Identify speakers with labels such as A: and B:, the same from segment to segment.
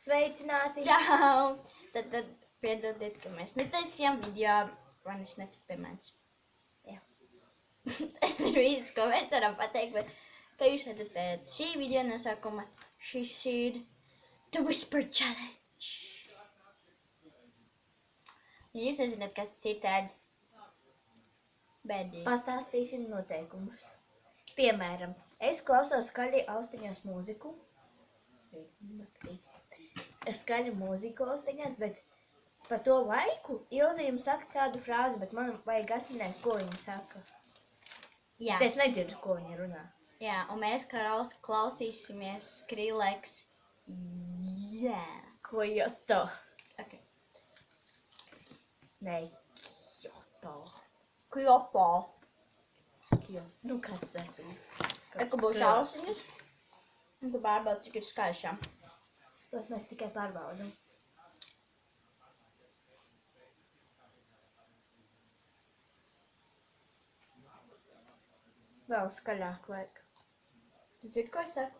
A: Sveicināti!
B: Čau! Tad piedodiet, ka mēs netaisījām video, man es netiku pie manis. Jā. Tas ir viss, ko mēs varam pateikt, bet, kā jūs redzat pēc šī video nosākuma, šis ir The Whisper Challenge. Ja jūs nezināt, kas tas ir, tad bēdīgi.
A: Pastāstīsim noteikumus. Piemēram, es klausos skaļi austiņās mūziku. Es skaļu mūziku austiņās, bet par to laiku Ilze jums saka kādu frāzi, bet man vajag atminēt, ko viņa saka.
B: Jā.
A: Es nedzirdu, ko viņa runā.
B: Jā, un mēs klausīsimies Skrillex. Jā.
A: Kyoto.
B: Ok.
A: Nē, Kyoto.
B: Kyoto.
A: Nu, kāds tā tu?
B: Eko būs austiņas. Un tu pārbaudi, cik ir skaļšām.
A: Tad mēs tikai pārbaudam. Vēl skaļāk vajag.
B: Tu dzirdi, ko es saku?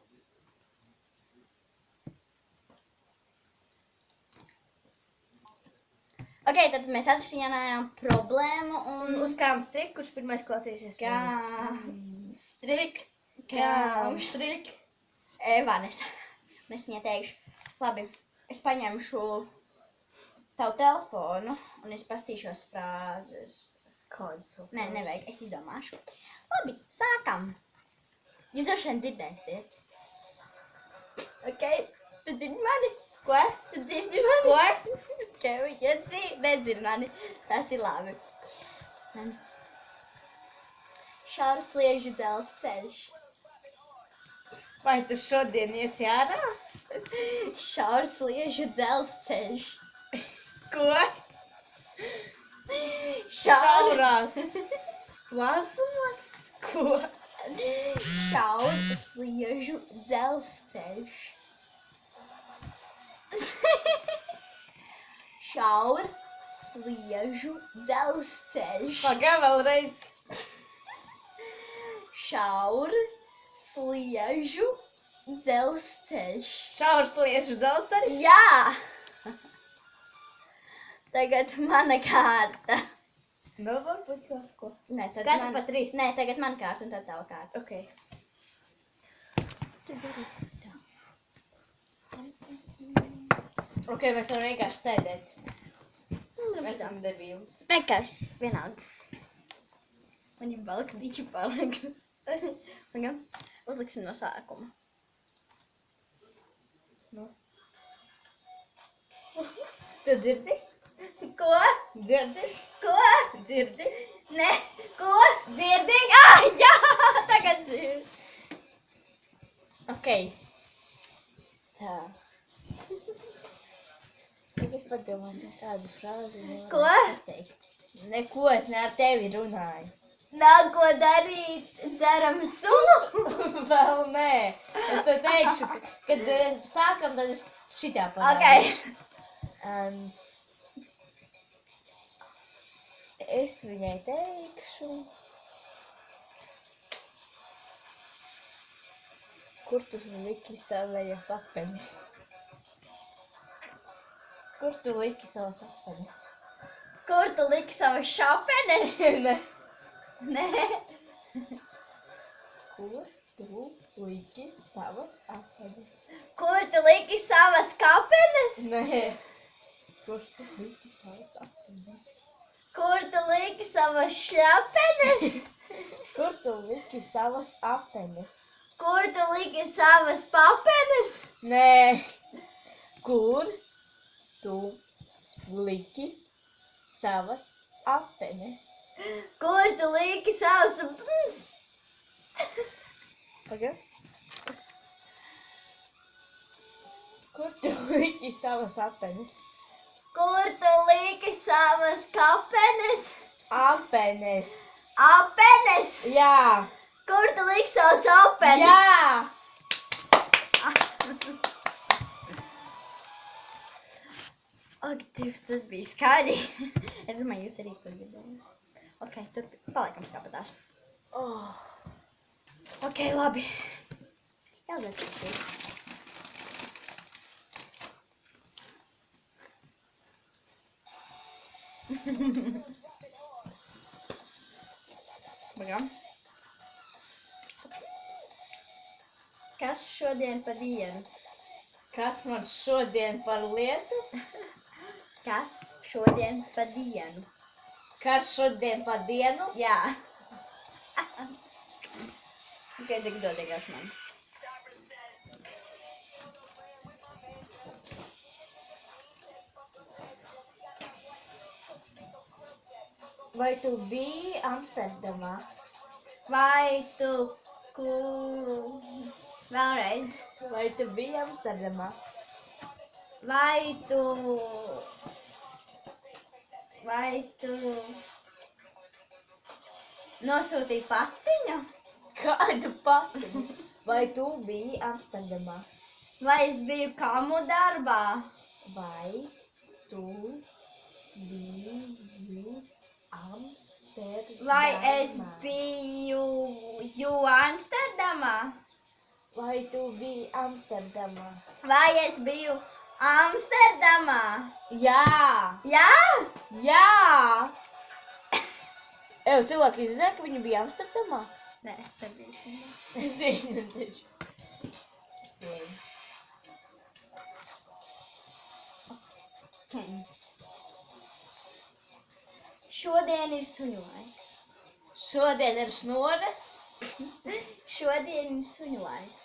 B: Ok, tad mēs atrisinājām problēmu un...
A: Uz kām strik, kurš pirmais klausīsies?
B: Strik. Vanesa. Un es viņai teikšu, labi, es paņemšu tavu telefonu un es pastīšos frāzes.
A: Kādas?
B: Nē, nevajag, es izdomāšu. Labi, sākam. Jūs droši vien dzirdēsiet. Ok, tu dzirdi mani? Ko? Tu dzirdi mani?
A: Ko?
B: Ok, viņa nedzird mani. Tas ir labi. Šaursliežu dzelzceļš.
A: Vai tu šodien iesi ārā?
B: Šaursliežu dzelzceļš.
A: Ko?
B: Šaurās.
A: Plazumos? Ko?
B: Šaursliežu dzelzceļš. Šaursliežu dzelzceļš.
A: Pagā vēlreiz.
B: Šaursliežu dzelzceļš.
A: Šaursliežu dzelzceļš?
B: Jā! Tagad mana kārta.
A: Nu, varbūt kaut ko.
B: Nē, tad
A: Katra
B: man...
A: pa 3.
B: Nē, tagad mana kārta un tad tava kārta.
A: Ok. Ok, mēs varam vienkārši sēdēt. Mēs esam debīls.
B: Vienkārši vienalga. Man jau vēl kniķi paliks. Pagam, uzliksim no sākuma.
A: Nu. Tu dzirdi?
B: Ko?
A: Dzirdi?
B: Ko?
A: Dzirdi?
B: Nē, ko?
A: Dzirdi?
B: Jā, tagad dzird.
A: Ok. Tā. Tagad padomāsim kādu frāzi.
B: Ko?
A: Pateikt. Neko, es ne ar tevi runāju.
B: Nav ko darīt, dzeram sulu.
A: Vēl nē. Es te teikšu, kad sākam, tad es šitā parādīšu.
B: Ok.
A: Es viņai teikšu, kur tu liki savas apenes? Kur tu liki savas apenes?
B: Kur tu liki savas šapenes?
A: Ne.
B: Nē.
A: Kur tu liki savas apenes?
B: Kur tu liki savas kapenes?
A: Nē. Kur tu liki savas apenes?
B: Kur tu liki savas šļapenes?
A: Kur tu liki savas apenes?
B: Kur tu liki savas papenes?
A: Nē. Kur tu liki savas apenes?
B: Kur tu liki savas...
A: Pagaid. Kur tu liki savas apenes?
B: Kur tu liki savas kapenes?
A: Apenes.
B: Apenes?
A: Jā.
B: Kur tu liki savas apenes?
A: Jā.
B: Ak, Dievs, tas bija skaļi. Es domāju, jūs arī to dzirdējāt. Ok, tur paliekam skapatās.
A: Oh.
B: Ok, labi. Jāuzliek šīs. Pagaidām. Kas šodien pa dienu?
A: Kas man šodien par lietu?
B: Kas šodien pa dienu?
A: Kas šodien pa dienu?
B: Jā. Tikai tik dodīgās man.
A: Vai tu biji Amsterdamā?
B: Vai tu Vēlreiz.
A: Vai tu biji Amsterdamā?
B: Vai tu nosūtīji paciņu?
A: Kādu paciņu? Vai tu biji Amsterdamā?
B: Vai es biju kamu darbā?
A: Vai tu biji Amsterdamā?
B: Vai es biju Amsterdamā?
A: Vai tu biji Amsterdamā?
B: Vai es biju Amsterdamā?
A: Jā!
B: Jā?
A: Jā! Eju, cilvēki zināja, ka viņi bija Amsterdamā?
B: Nē, es nebiju.
A: Es zinu, taču.
B: Šodien ir suņu laiks.
A: Šodien ir šnoras.
B: Šodien ir suņu laiks.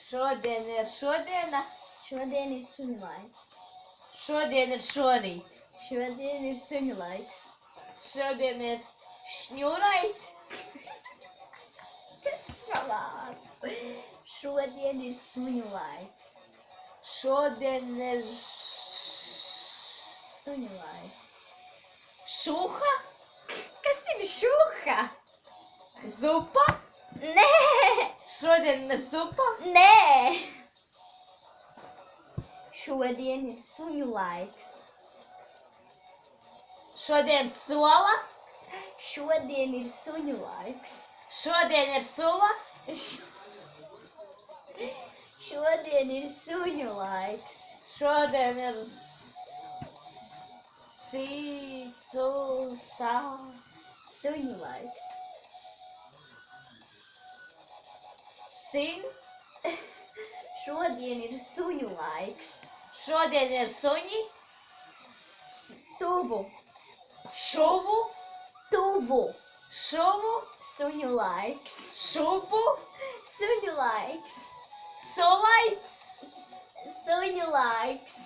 A: Šodien ir šodiena.
B: Šodien ir suņu laiks.
A: Šodien ir šorīt.
B: Šodien ir suņu laiks.
A: Šodien ir šņurait.
B: Kas palāk? Šodien ir suņu laiks.
A: Šodien ir
B: Suņu laiks.
A: šuha.
B: Kas ir šuha?
A: Zupa.
B: Nē!
A: Šodien ir zupa.
B: Nē! Šodien ir suņu laiks.
A: Šodien sola.
B: Šodien ir suņu laiks.
A: Šodien ir sula.
B: Šodien ir suņu laiks.
A: Šodien ir
B: Suņu laiks.
A: sin.
B: Šodien ir suņu laiks.
A: Šodien ir suņi.
B: Tuvu.
A: Šuvu.
B: Tuvu.
A: Šuvu.
B: Suņu laiks.
A: Šubu.
B: Suņu laiks.
A: Solaits.
B: Suņu laiks.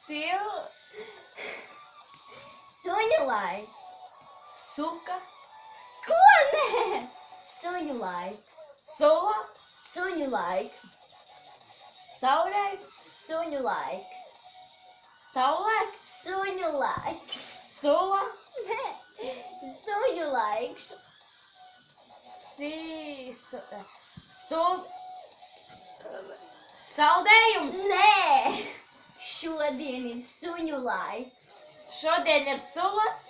A: Sil.
B: Suņu laiks.
A: Suka.
B: Ko nē? Suņu laiks.
A: Sula.
B: Suņu laiks.
A: Saulaits.
B: Suņu laiks.
A: Saulēks.
B: Suņu laiks.
A: Sula.
B: Nē. Suņu laiks.
A: Saldējums.
B: Nē. Šodien ir suņu laiks.
A: Šodien ir sulas.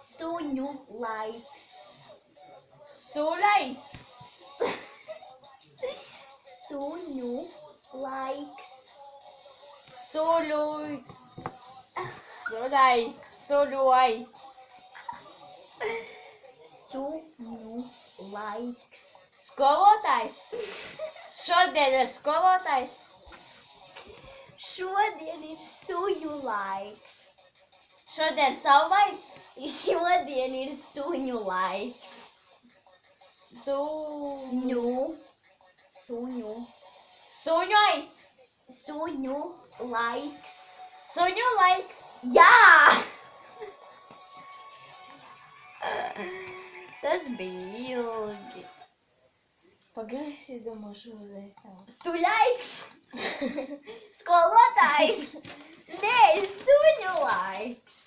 B: Suņu laiks.
A: Sulaits.
B: Suņu laiks.
A: Suluits. Sulaits. Suluaits.
B: Suņu laiks.
A: Skolotājs. Šodien ir skolotājs.
B: Šodien ir suņu laiks.
A: Šodien saulaits.
B: Šodien ir suņu laiks.
A: Suņu.
B: Suņu.
A: Suņaits.
B: Suņu laiks.
A: Suņu laiks.
B: Jā! Tas bija ilgi.
A: Pagaidzi, izdomāšu uzreiz.
B: Suļaiks. Skolotājs. Nē, suņu laiks.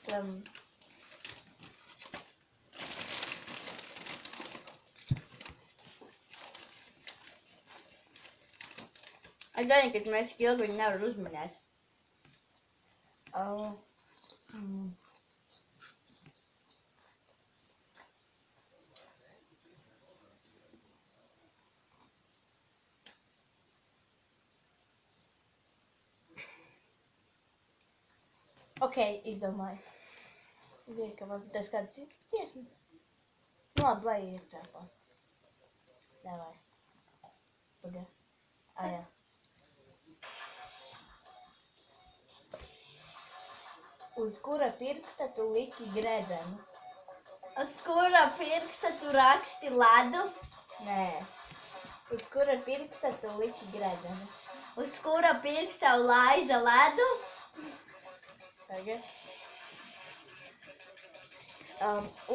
B: Es domāju, ka mēs tik ilgi viņu nevar uzmanēt.
A: Ok, izdomāju. Bija, ka varbūt tas kāds dziesma. Nu, labi, lai ir telefonu. Davai. Pagā. Jā. Uz kura pirksta tu liki gredzenu?
B: Uz kura pirksta tu raksti ledu?
A: Nē. Uz kura pirksta tu liki gredzenu?
B: Uz kura pirksta laiza ledu?
A: Pagā.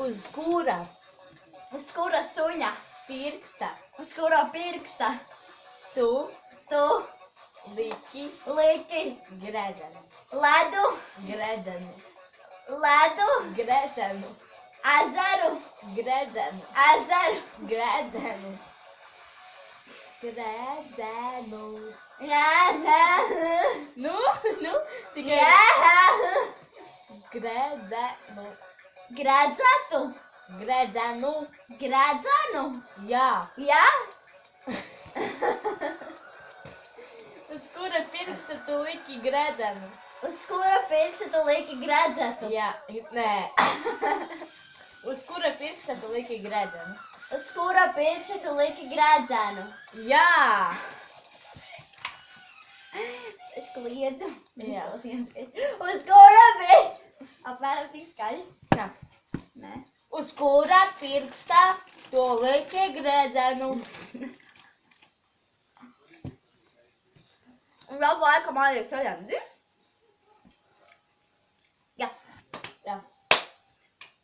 A: Uz kura
B: Uz kura suņa?
A: pirksta
B: Uz kura pirksta
A: tu
B: tu
A: liki
B: liki
A: gredzenu?
B: ledu?
A: Gredzenu.
B: Ledu?
A: Gredzenu.
B: Ezeru?
A: Gredzenu.
B: Ezeru?
A: Gredzenu. Gredzenu.
B: Ezeru?
A: Nu, tikai
B: Ezeru?
A: gredzenu.
B: Gredzētu?
A: Gredzenu.
B: Gredzenu?
A: Jā.
B: Jā?
A: Uz kura pirksta tu liki gredzenu?
B: Uz kura pirksta tu liki gredzētu?
A: Jā, nē. Uz kura pirksta tu liki gredzenu?
B: Uz kura pirksta tu liki gredzenu?
A: Jā.
B: Es kliedzu.
A: Jā.
B: Uz kura pirksta? Apmēram tik skaļi?
A: Jā.
B: Nē.
A: Uz kura pirksta tu liki gredzenu?
B: Un vēl laikam jāliek šodien. Jā.
A: Jā.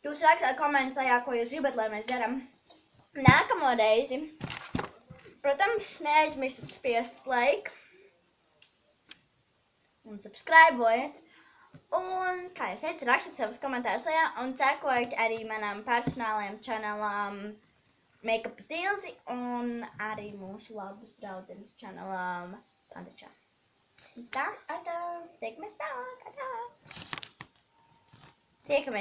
B: Jūs rakstāt komentus tajā, ko jūs gribat, lai mēs darām nākamo reizi. Protams, neaizmirstat spiest like. Un subscribe-ojiet. Un, kā jūs teicat, rakstat savus komentārus tajā un sekojiet arī manām personālajām channelām Make-up Tilzi un arī mūsu labas draudzenes channelām Andričā. Tā, tiekamies tālāk, Tiekamies.